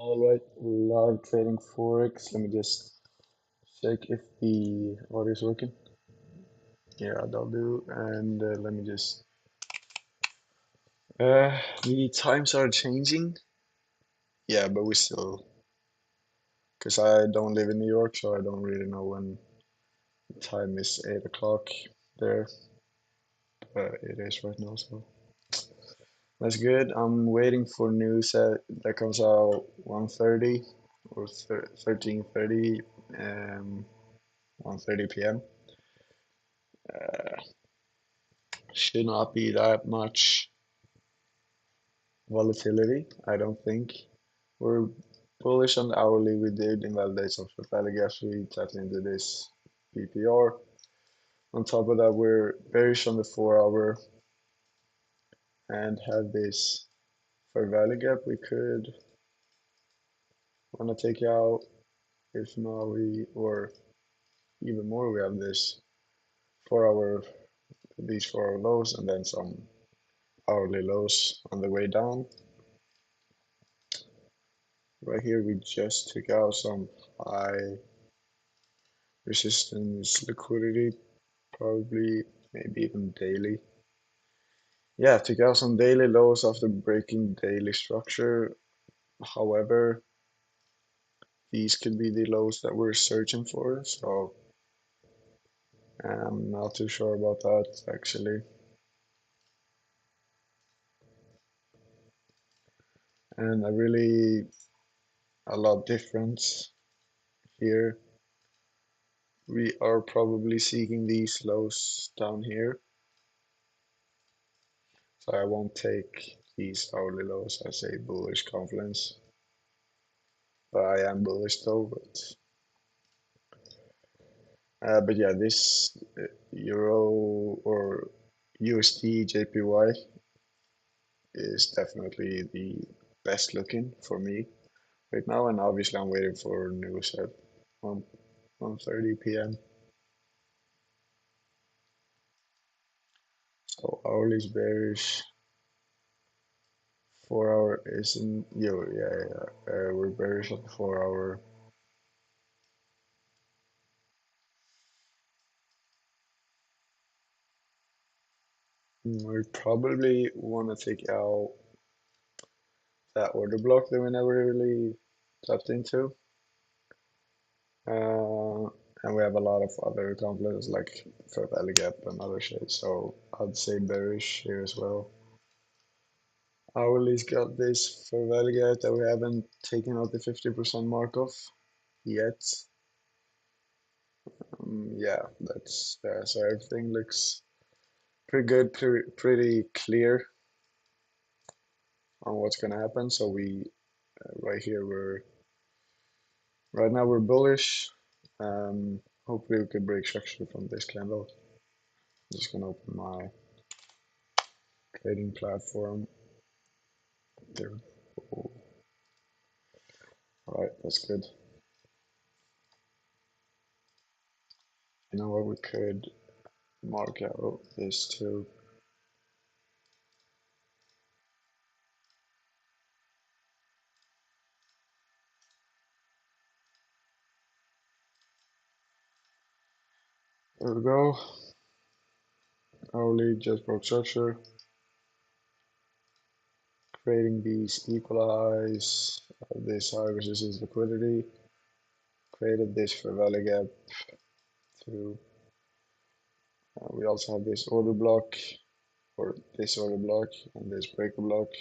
All right, we're live trading Forex. Let me just check if the audio is working. Yeah, that'll do. And let me just. The times are changing. Yeah, but we still, because I don't live in New York, so I don't really know when the time is 8 o'clock there. But it is right now, so that's good. I'm waiting for news that comes out 1:30 or 13:30, 1:30 p.m. Should not be that much volatility, I don't think. We're bullish on the hourly. We did invalidate some value gaps. We tapped into this PPR. On top of that, we're bearish on the 4 hour and have this fair value gap we could want to take out. If not, or even more, we have this 4 hour, these 4 hour lows, and then some hourly lows on the way down. Right here, we just took out some high resistance liquidity, probably, maybe even daily. Yeah, took out some daily lows after breaking daily structure. However, these could be the lows that we're searching for, so I'm not too sure about that actually. And a lot difference here. We are probably seeking these lows down here, so I won't take these hourly lows as a bullish confidence. But I am bullish though. But yeah, this Euro or USD JPY is definitely the best looking for me right now, and obviously I'm waiting for news at 1 1:30 p.m. So hourly is bearish. 4 hour isn't. Yeah. We're bearish at the 4 hour. We probably want to take out that order block that we never really tapped into. And we have a lot of other conflicts like Fair Valley Gap and other shit. So I'd say bearish here as well. Hourly's got this Fair Valley Gap that we haven't taken out the 50% mark of yet. Yeah, that's so everything looks pretty good, pretty clear on what's gonna happen. So we right here right now we're bullish. Hopefully we could break structure from this candle. I'm just gonna open my trading platform. There. All right, that's good. You know what? We could mark out this too. There we go. Hourly just broke structure. Creating these equalize this high resistance liquidity. Created this for value gap too. We also have this order block, or this order block, and this breaker block,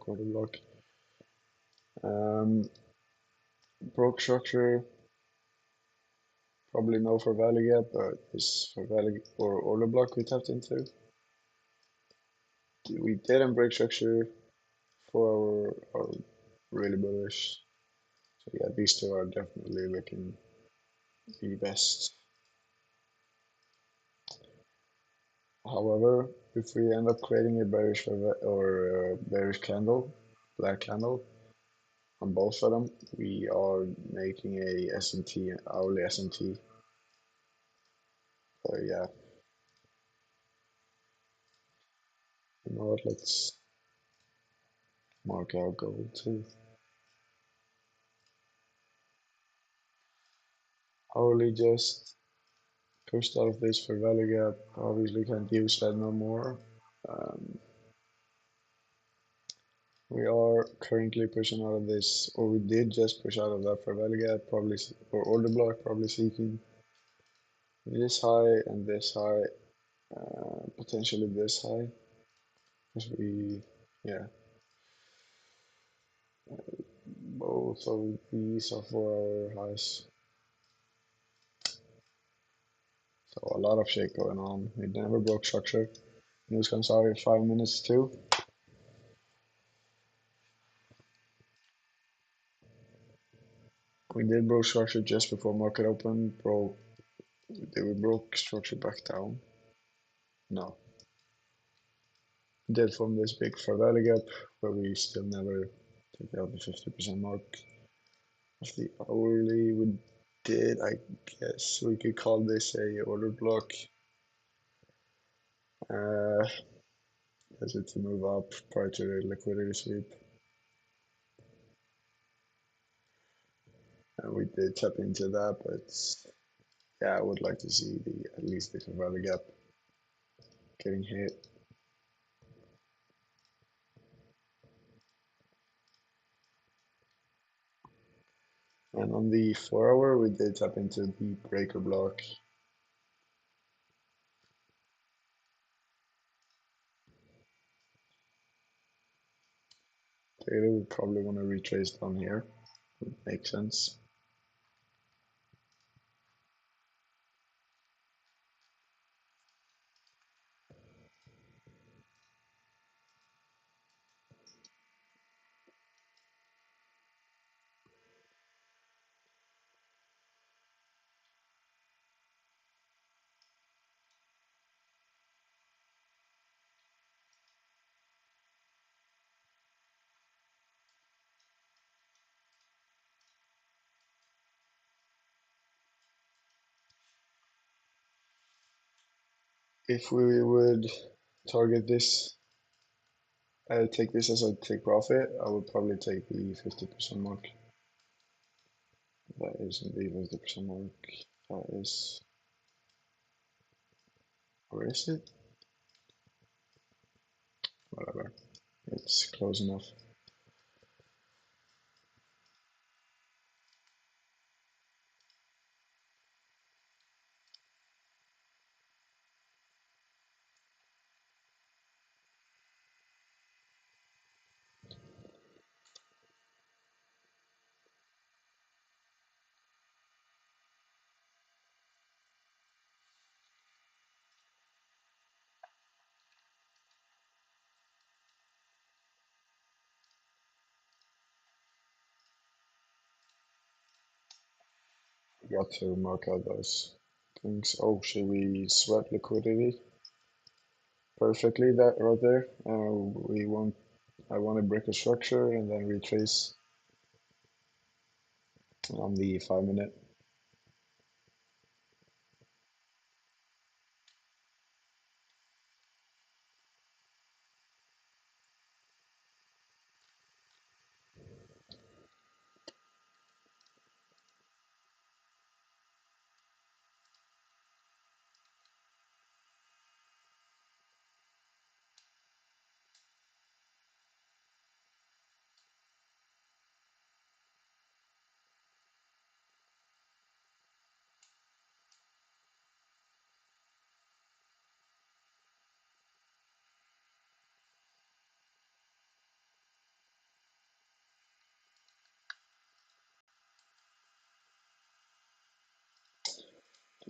order block. Um, broke structure, probably no for value gap, but this for value or order block we tapped into. We didn't break structure for our really bullish. So yeah, these two are definitely looking the best. However, if we end up creating a bearish or bearish candle, black candle on both of them, we are making a S&T, hourly S&T. So yeah, you know what? Let's mark out gold too. Hourly just pushed out of this for value gap. Obviously can't use that no more. Um, we are currently pushing out of this, or we did just push out of that for value gap, probably, or order block, probably seeking this high and this high, potentially this high, because we, yeah, both of these are 4 hour highs. So a lot of shit going on. We never broke structure. News comes out in 5 minutes too. We did broke structure just before market open. Did we broke structure back down? No. Did from this big fair value gap, but we still never took out the 50% mark of the hourly. We did, I guess we could call this a order block. Uh, as it to move up prior to the liquidity sweep. And we did tap into that, but yeah, I would like to see the at least the fair value gap getting hit. And on the 4 hour, we did tap into the breaker block. Data would probably want to retrace down here. Would make sense. If we would target this, take this as a take profit, I would probably take the 50% mark. That isn't the 50% mark. That is, where is it? Whatever. It's close enough. We got to mark out those things. Oh, should we sweat liquidity? Perfectly, that right there. We want, I want to break a structure and then retrace on the 5 minute.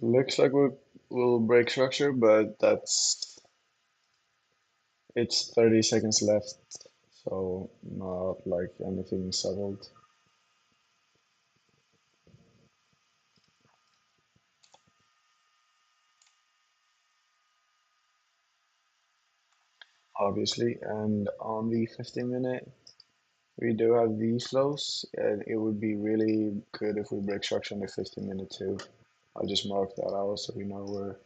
Looks like we'll break structure, but it's 30 seconds left, so not like anything settled. Obviously, and on the 15 minute, we do have these flows, and it would be really good if we break structure on the 15 minute too. I'll just mark that out so we know where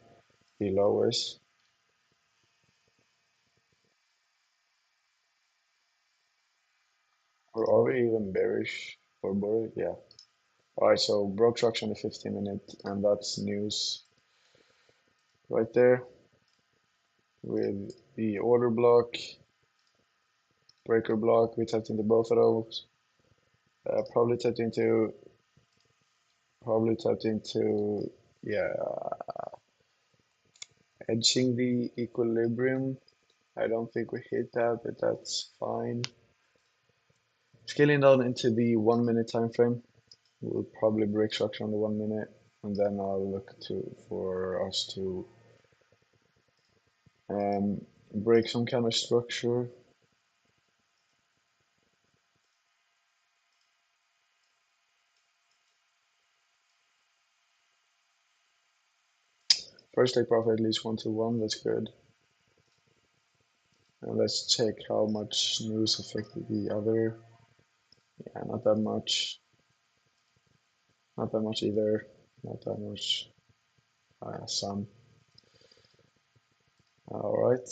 the low is. Or are we even bearish or bullish? Yeah. All right, so broke structure in the 15 minute, and that's news right there with the order block, breaker block. We tapped into both of those. Probably tapped into, probably tapped into, yeah, edging the equilibrium. I don't think we hit that, but that's fine. Scaling down into the 1 minute time frame. We'll probably break structure on the 1 minute, and then I'll look to for us to break some kind of structure. First take profit at least 1 to 1, that's good. And let's check how much news affected the other. Yeah, not that much. Not that much either. Not that much. Some. All right.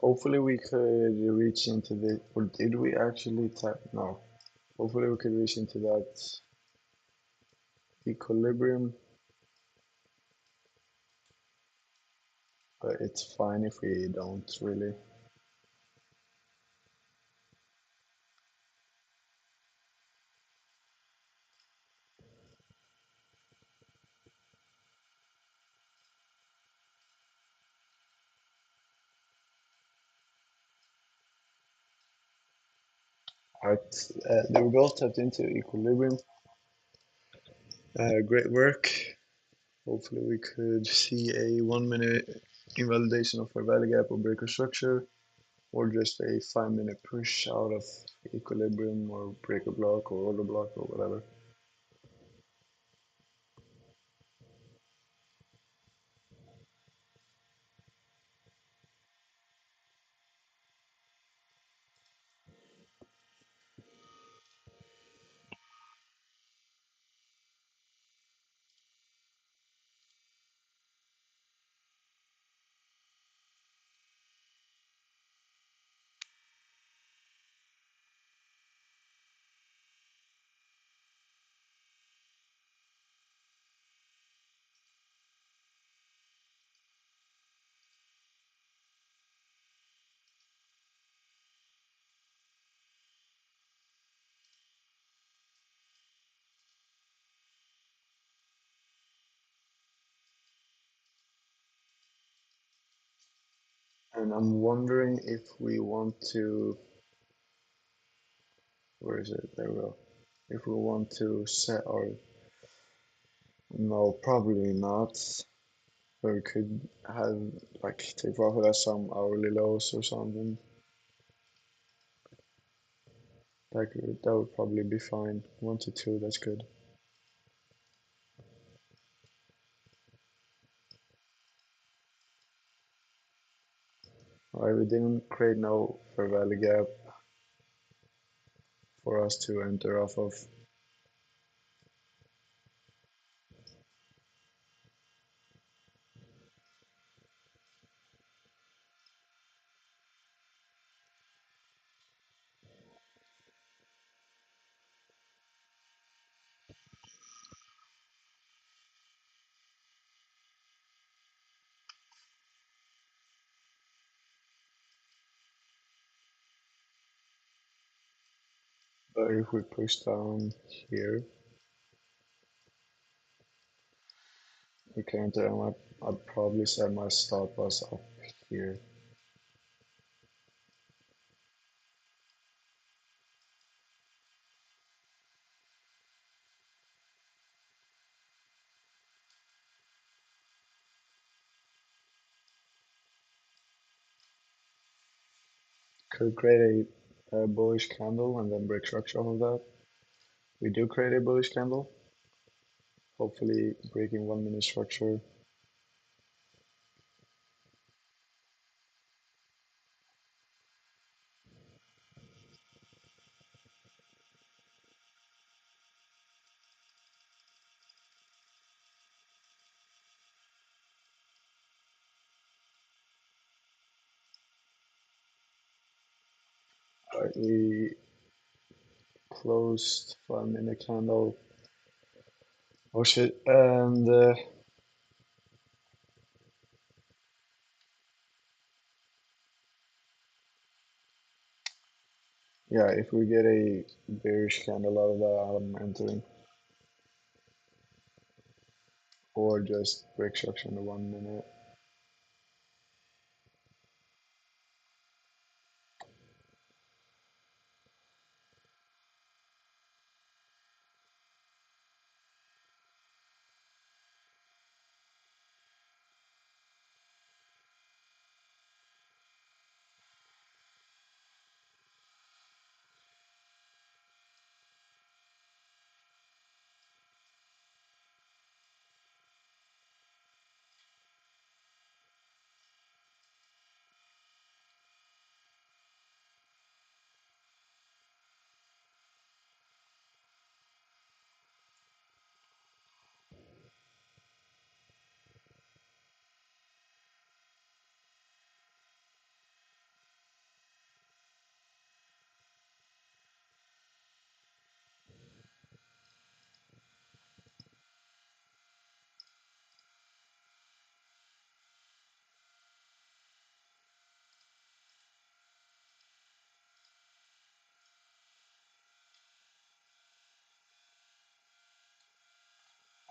Hopefully we could reach into the, or did we actually tap? No. Hopefully we could reach into that equilibrium, but it's fine if we don't really. Alright, they were both tapped into equilibrium. Great work. Hopefully we could see a 1 minute invalidation of our value gap or breaker structure, or just a 5 minute push out of equilibrium or breaker block or order block or whatever. And I'm wondering if we want to, where is it? There we go. If we want to set our, no, probably not. But we could have, like, take profit at some hourly lows or something. That would probably be fine. 1 to 2, that's good. Alright, we didn't create no fair value gap for us to enter off of. But if we push down here, we can enter. I'd probably set my stop loss up here. Could create a bullish candle and then break structure off of that. We do create a bullish candle. Hopefully breaking 1 minute structure. Alright, we closed 5 minute candle. Oh shit. And yeah, if we get a bearish candle out of that, I'm entering. Or just break structure in the 1 minute.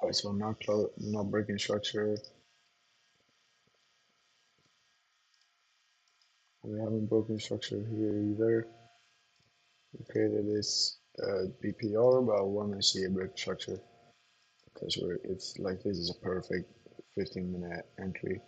Alright, so not breaking structure. We haven't broken structure here either. We created this BPR, but I want to see a break structure because it's like this is a perfect 15 minute entry.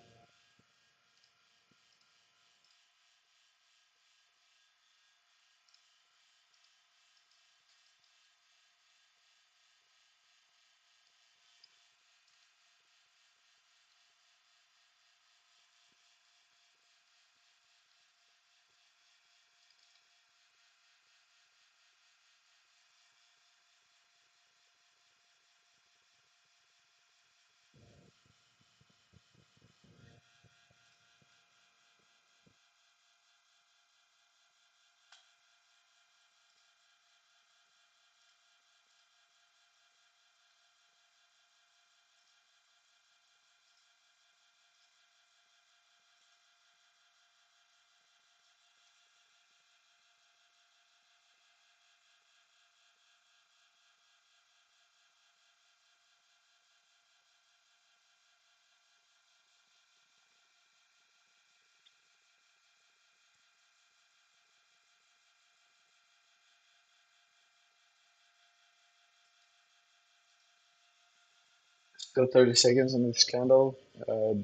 Still 30 seconds in this candle. I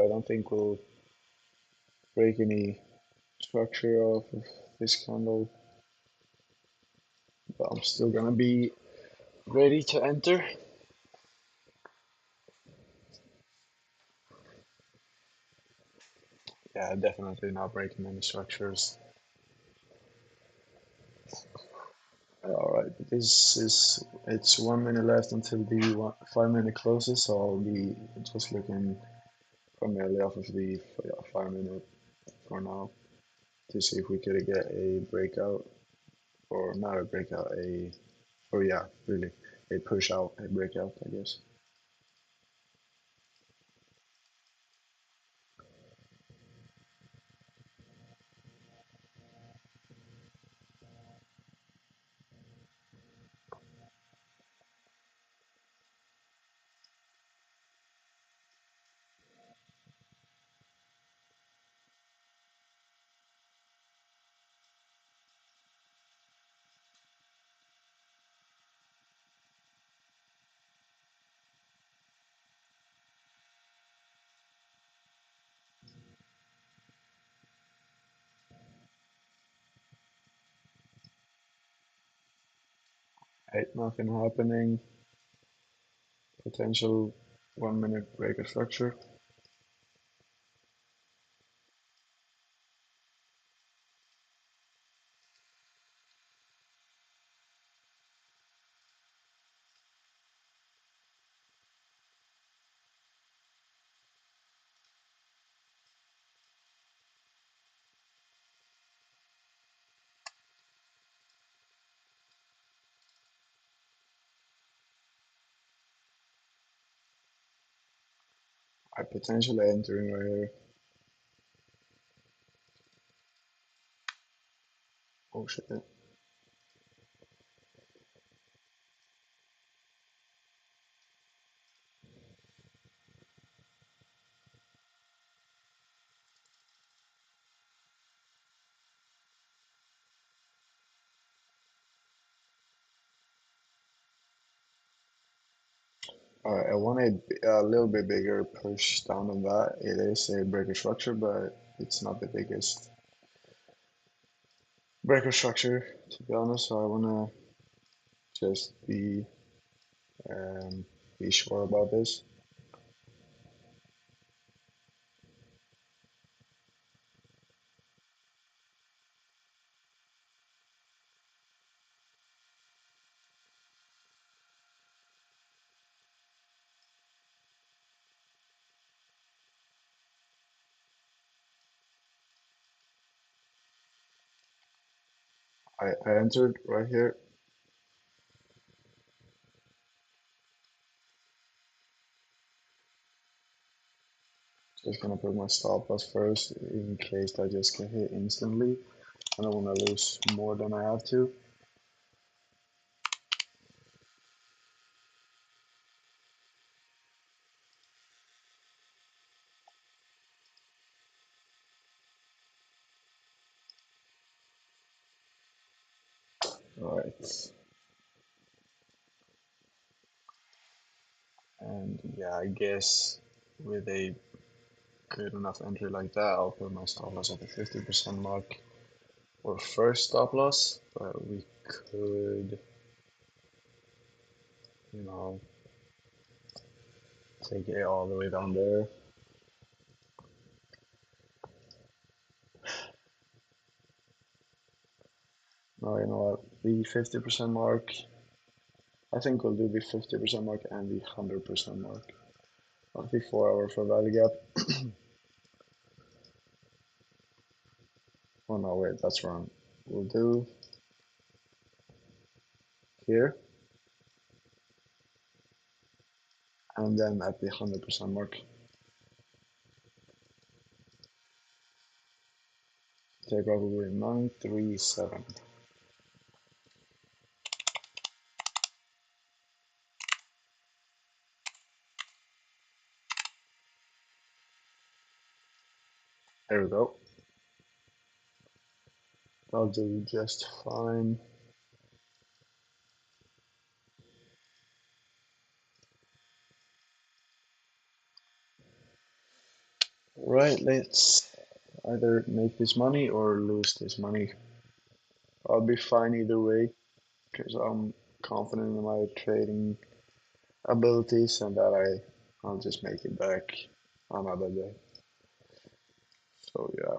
don't think we'll break any structure off of this candle, but I'm still gonna be ready to enter. Yeah, definitely not breaking any structures. All right, it's 1 minute left until the 5 minute closes, so I'll be just looking primarily off of the 5 minute for now to see if we could get a breakout or not a breakout, or yeah, really a push out, a breakout, I guess. Right, nothing happening. Potential 1 minute breaker structure. I potentially entering right here. Oh shit. Alright, I want a little bit bigger push down than that. It is a breaker structure, but it's not the biggest breaker structure, to be honest. So I wanna just um, be sure about this. I entered right here. Just gonna put my stop loss first in case I just get hit instantly. I don't want to lose more than I have to. Alright, and yeah, I guess with a good enough entry like that, I'll put my stop loss at the 50% mark or first stop loss, but we could, you know, take it all the way down there. No, you know what, the 50% mark, I think we'll do the 50% mark and the 100% mark of the 4 hour for value gap. Oh no, wait, that's wrong. We'll do here and then at the 100% mark. Take probably 937. There we go. I'll do just fine. Right, let's either make this money or lose this money. I'll be fine either way because I'm confident in my trading abilities and that I'll just make it back another day. So yeah.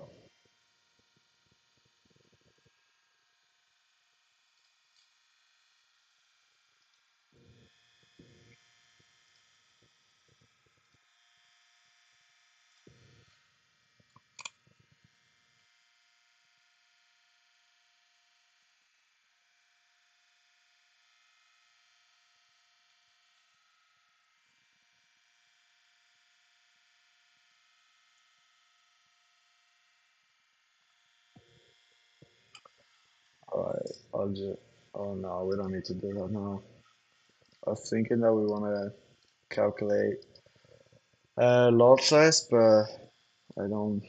Alright, I'll just oh no, we don't need to do that now. I was thinking that we wanna calculate lot size, but I don't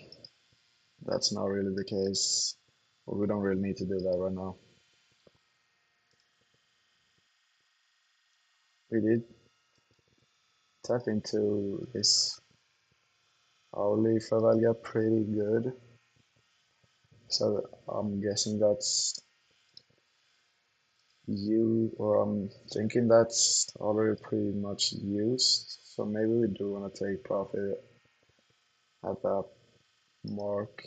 that's not really the case. Well, we don't really need to do that right now. We did tap into this hourly fair value pretty good. So I'm guessing that's I'm thinking that's already pretty much used, so maybe we do want to take profit at that mark.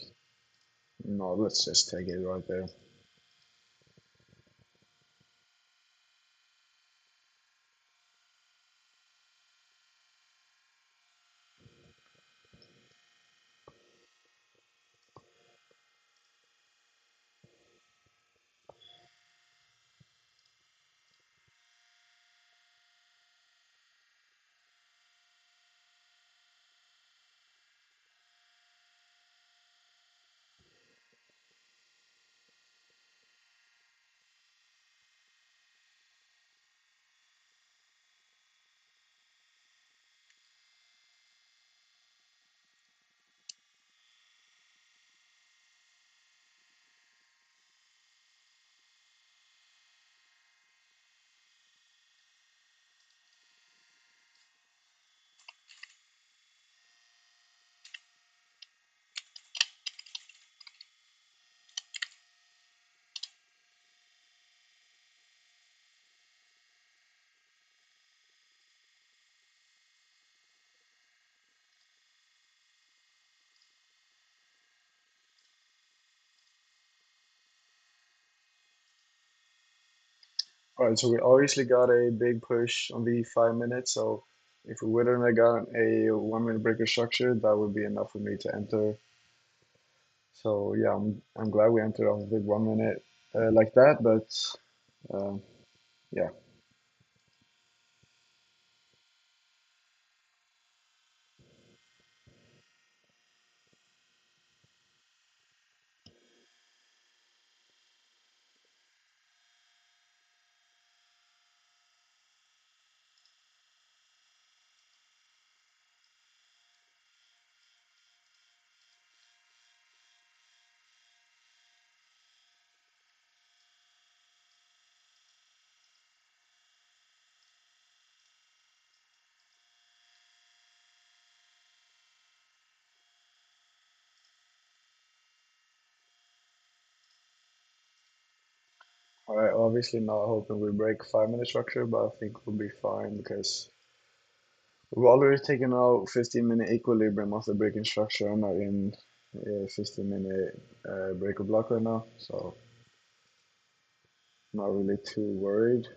No, let's just take it right there. All right, so we obviously got a big push on the 5 minutes. So if we wouldn't have gotten a 1 minute breaker structure, that would be enough for me to enter. So yeah, I'm glad we entered off a big 1 minute like that. But uh, yeah, all right. Obviously not hoping we break 5 minute structure, but I think we'll be fine because we've already taken out 15-minute equilibrium of the breaking structure. I'm not in a 15-minute breaker block right now, so not really too worried.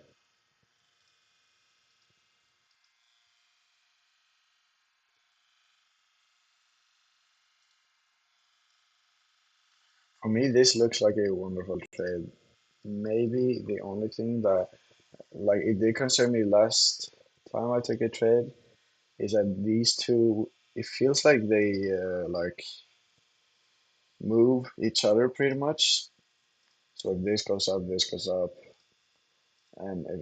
For me, this looks like a wonderful trade. Maybe the only thing that, like, it did concern me last time I took a trade is that these two, it feels like they like move each other pretty much. So if this goes up, and if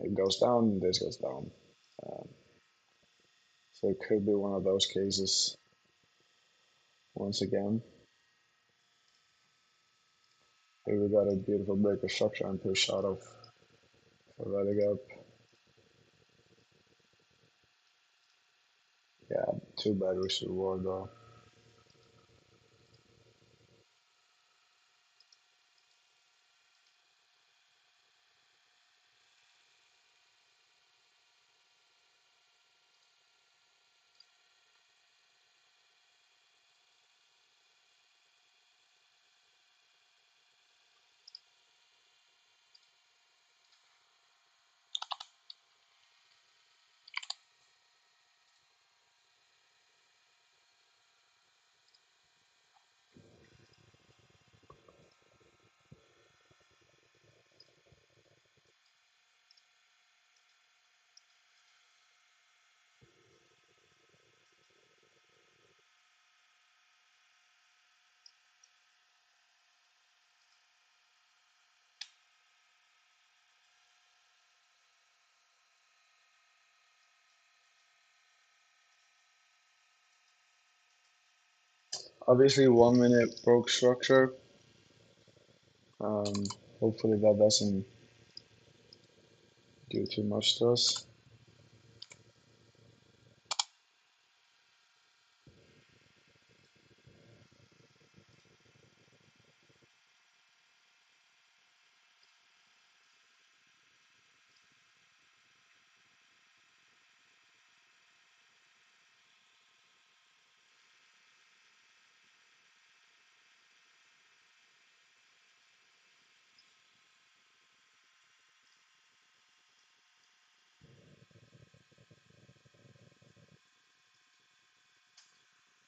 it goes down, this goes down. Um, so it could be one of those cases once again. Here we got a beautiful breaker structure and push out of for rally up. Yeah, too bad we should reward though. Obviously, 1 minute broke structure. Um, Hopefully that doesn't do too much to us.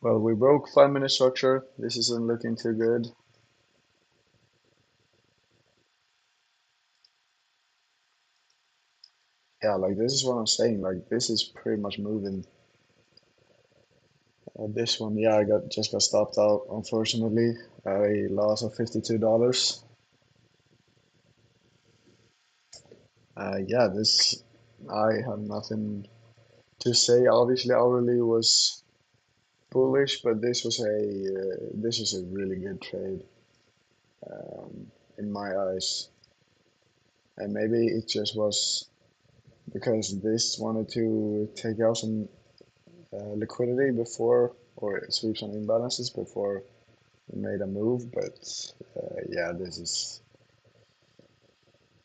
Well, we broke 5 minute structure. This isn't looking too good. Yeah, like this is what I'm saying. Like this is pretty much moving. This one, yeah, I got stopped out, unfortunately. A loss of $52. Yeah, this I have nothing to say. Obviously, hourly was bullish, but this was a really good trade in my eyes. And maybe it just was because this wanted to take out some liquidity before or sweep some imbalances before we made a move. But yeah, this is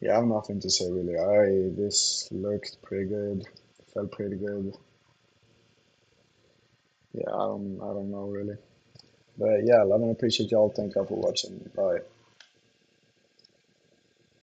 yeah, I have nothing to say really. I This looked pretty good, felt pretty good. Yeah, I don't know really. But yeah, love and appreciate y'all. Thank y'all for watching. Bye.